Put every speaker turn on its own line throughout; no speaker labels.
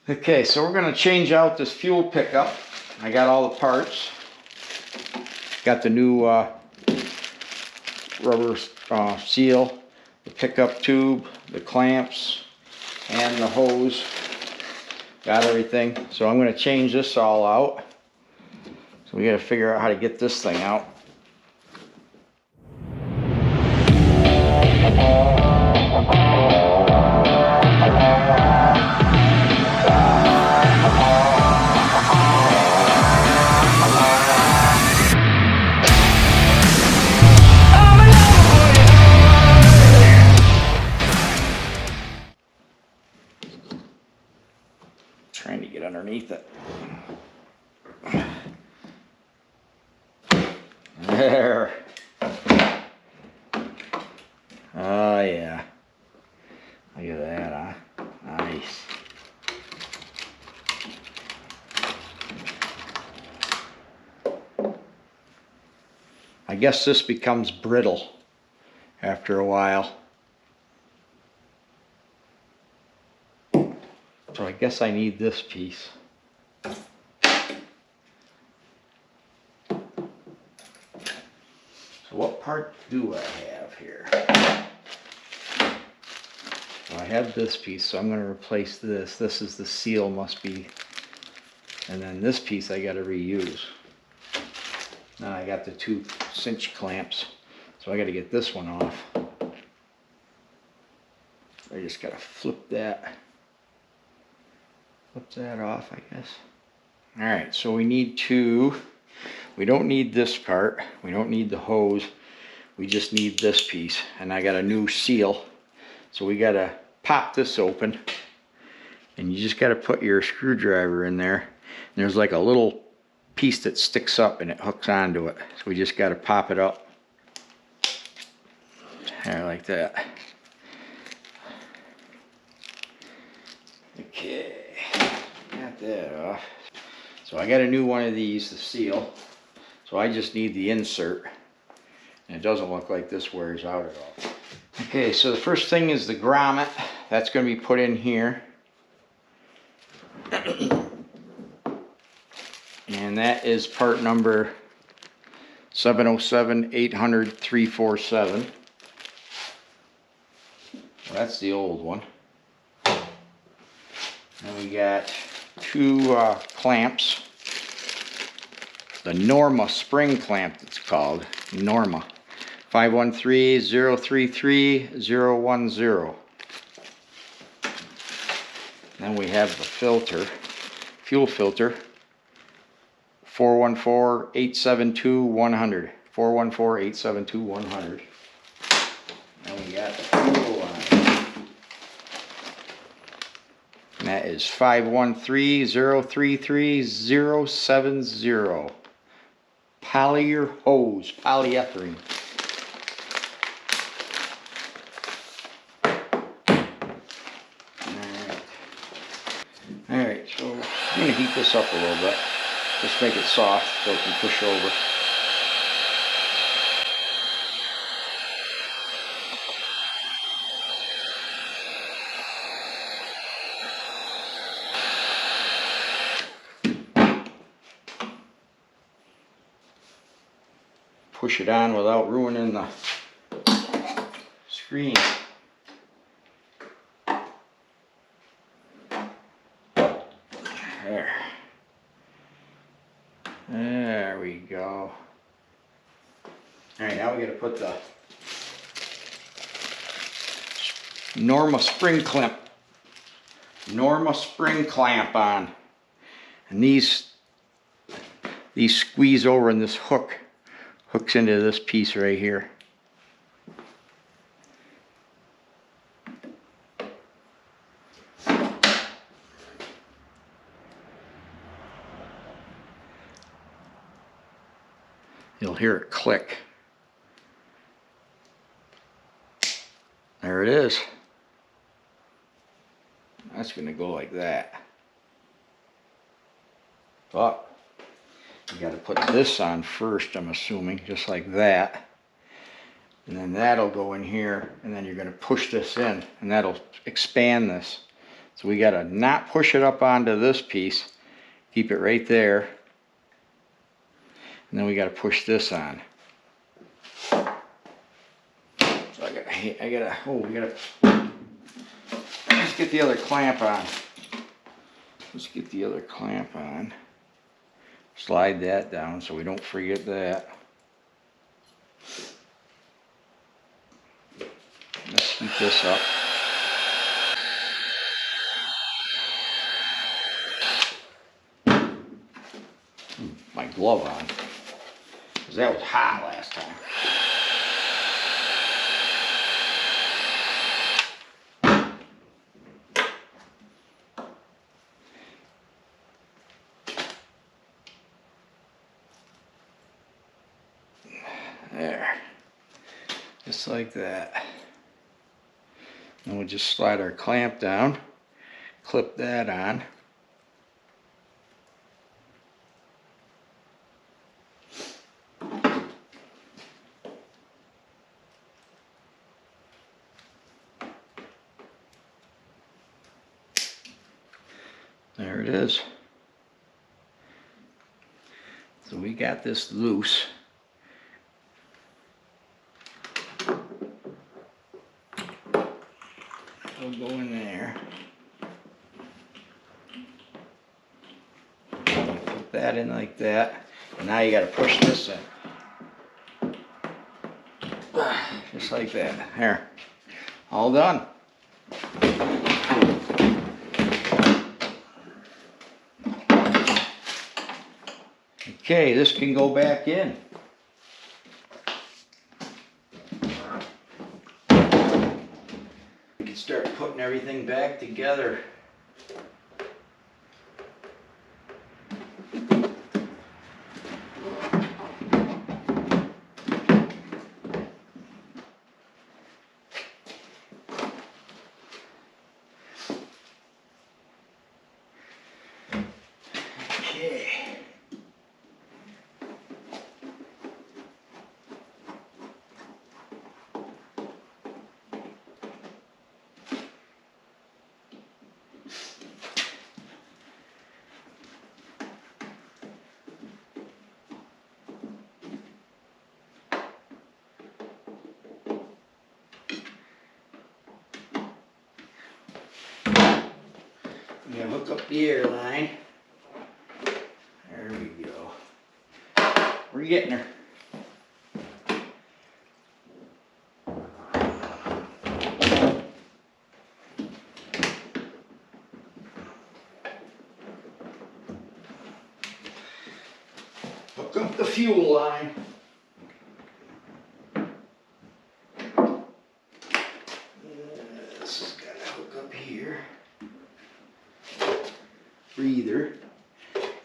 Okay, so we're going to change out this fuel pickup. I got all the parts. Got the new rubber seal, the pickup tube, the clamps, and the hose. Got everything. So I'm going to change this all out. So we got to figure out how to get this thing out. Trying to get underneath it. There. Oh yeah. Look at that, huh? Nice. I guess this becomes brittle after a while. So I guess I need this piece. So what part do I have here? So I have this piece, so I'm going to replace this. This is the seal, must be. And then this piece I got to reuse. Now I got the two cinch clamps, so I got to get this one off. I just got to flip that off, I guess. Alright, so we don't need this part, we don't need the hose, we just need this piece, and I got a new seal. So we got to pop this open, and you just got to put your screwdriver in there, and there's like a little piece that sticks up and it hooks onto it. So we just got to pop it up there like that. Okay, got that off. So I got a new one of these, the seal. So I just need the insert, and it doesn't look like this wears out at all. Okay, so the first thing is the grommet. That's going to be put in here. And that is part number 707-800-347. Well, that's the old one. And we got two clamps. The Norma spring clamp, it's called. Norma. 513-033-010. Then we have the filter, fuel filter. 414-872-100. 414-872-100. And we got the fuel line. And that is 513-033-070. Polymer hose, polyethylene. Alright, so I'm going to heat this up a little bit. Just make it soft so it can push over. Push it on without ruining the screen. There. There we go. Alright, now we got to put the Norma spring clamp on. And these squeeze over, and this hooks into this piece right here. You'll hear it click. There it is. That's going to go like that. But you got to put this on first, I'm assuming, just like that. And then that'll go in here, and then you're going to push this in, and that'll expand this. So we got to not push it up onto this piece. Keep it right there. And then we got to push this on. So let's get the other clamp on. Let's get the other clamp on. Slide that down so we don't forget that. Let's heat this up. My glove on, because that was hot last time. There, just like that. And we'll just slide our clamp down, clip that on. There it is. So we got this loose. We'll go in there. Put that in like that. And now you got to push this in. Just like that. There. All done. Okay, this can go back in. We can start putting everything back together. Okay. I'm going to hook up the air line. There we go. We're getting her. Hook up the fuel line. This has got to hook up here. Breather.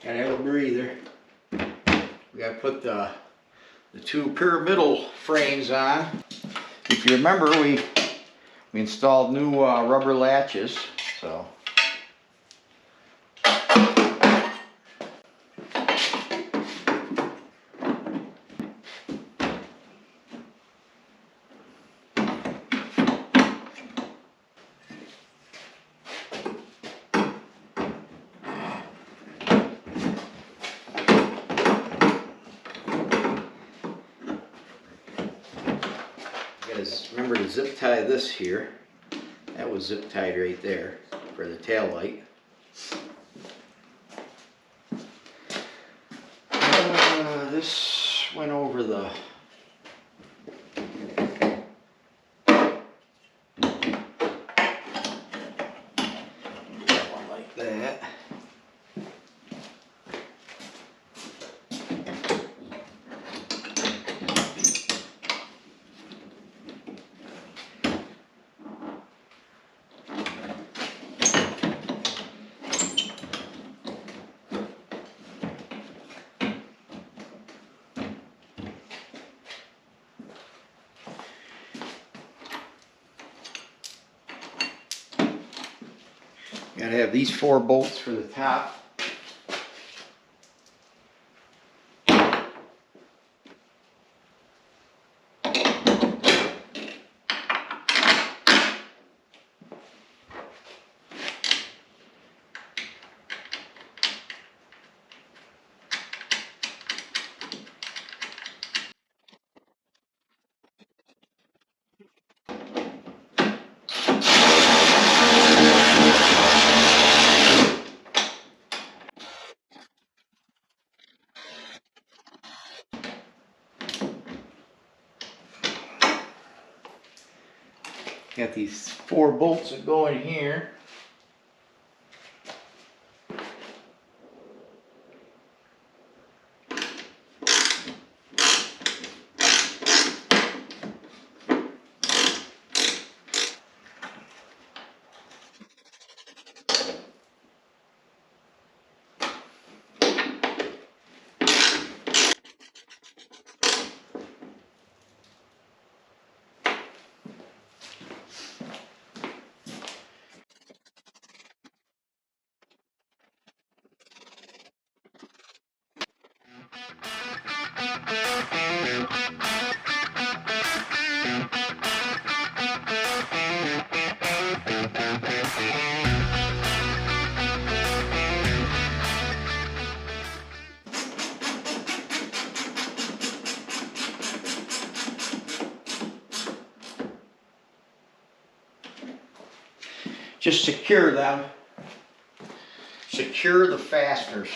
Gotta have a breather. We gotta put the two pyramidal frames on. If you remember, we installed new rubber latches, so. Remember to zip tie this here. That was zip tied right there for the tail light. This went over the one like that. Gotta have these 4 bolts for the top. Got these 4 bolts that go in here. Just secure them. Secure the fasteners.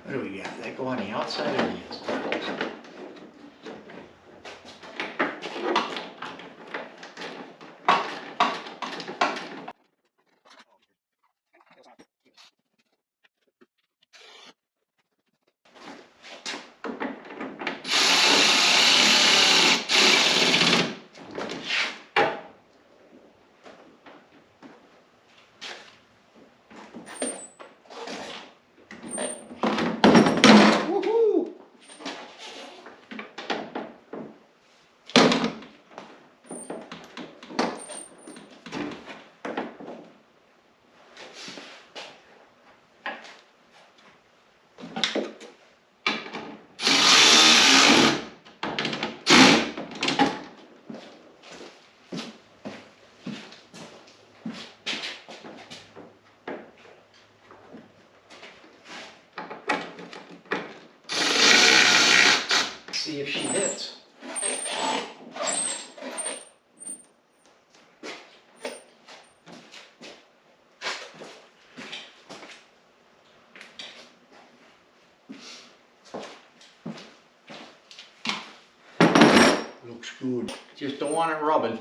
What do we got? Does that go on the outside or the inside? See if she hits. Looks good. Just don't want it rubbing.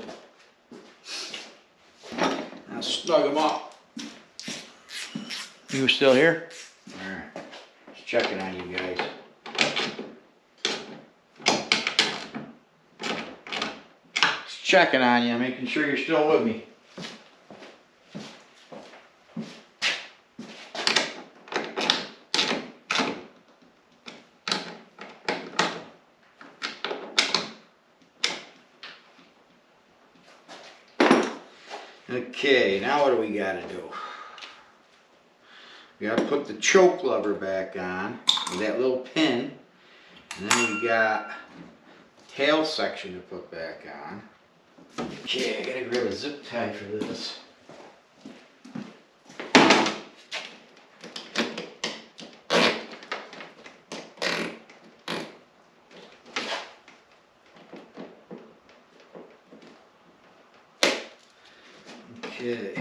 Now snug them up. You still here? Alright. Just checking on you guys. Checking on you, making sure you're still with me. Okay, now what do we got to do? We got to put the choke lever back on with that little pin, and then we got the tail section to put back on. Okay, I gotta grab a zip tie for this. Okay.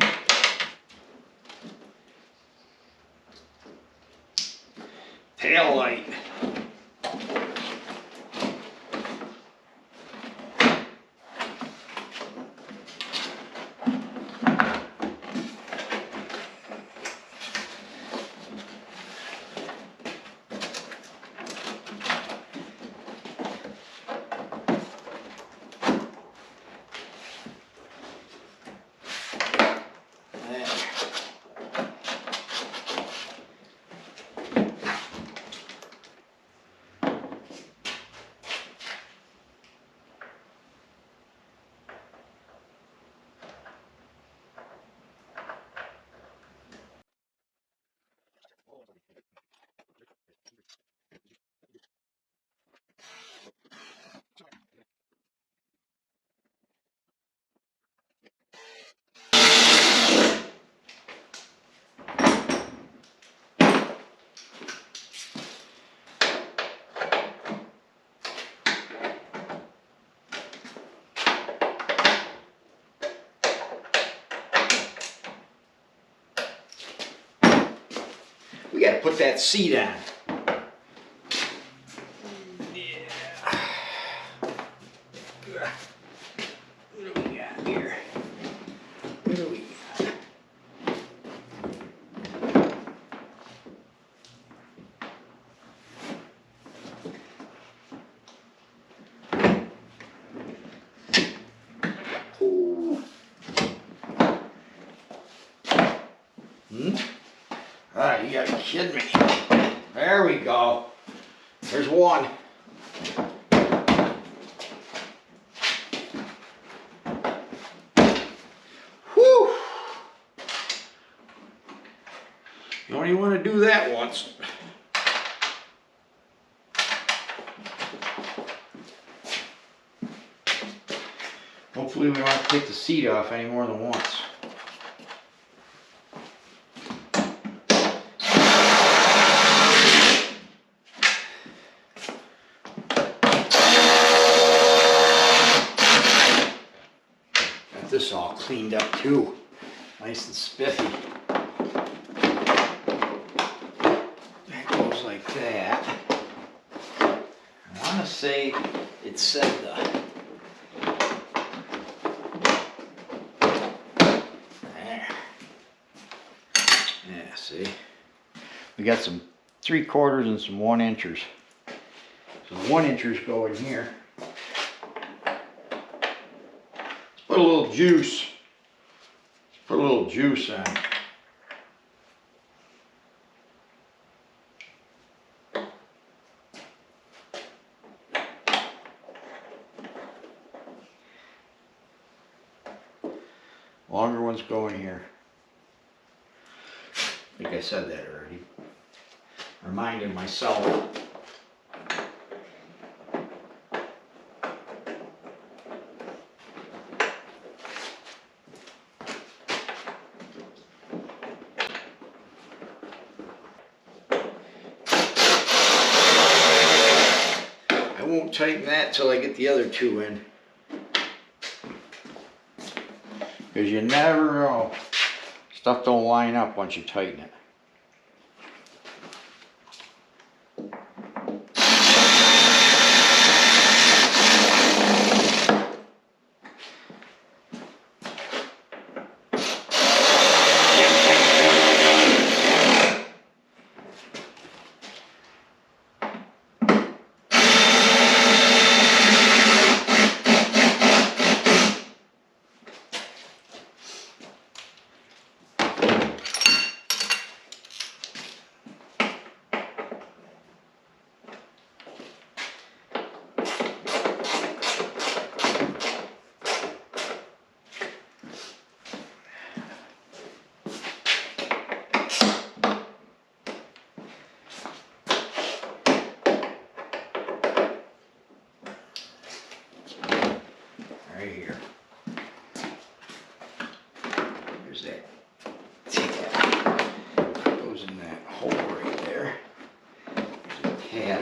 Tail light. We gotta put that seat on. What do we got here? What do we got? Ah, you gotta be kidding me. There we go. There's one. Whew. You only want to do that once. Hopefully we don't have to take the seat off any more than once. This all cleaned up too, nice and spiffy. That goes like that. I want to say it said there. Yeah, see, we got some 3/4 and some 1-inchers. So the 1-inchers go in here. Put a little juice. Put a little juice on. Longer ones go in here. I think I said that already. Reminding myself. I won't tighten that till I get the other two in. Because you never know. Stuff don't line up once you tighten it. Right here. There's that tab. Goes in that hole right there. There's a tab.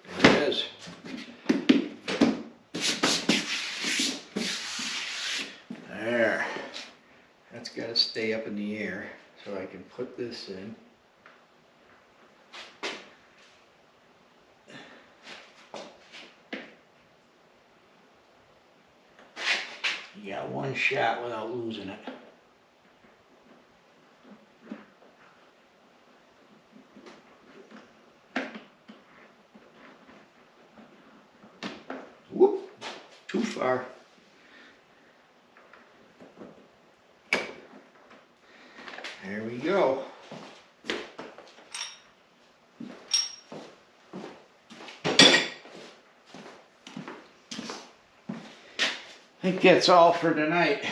There it is. There. That's got to stay up in the air so I can put this in. You got one shot without losing it. Whoop, too far. There we go. I think that's all for tonight.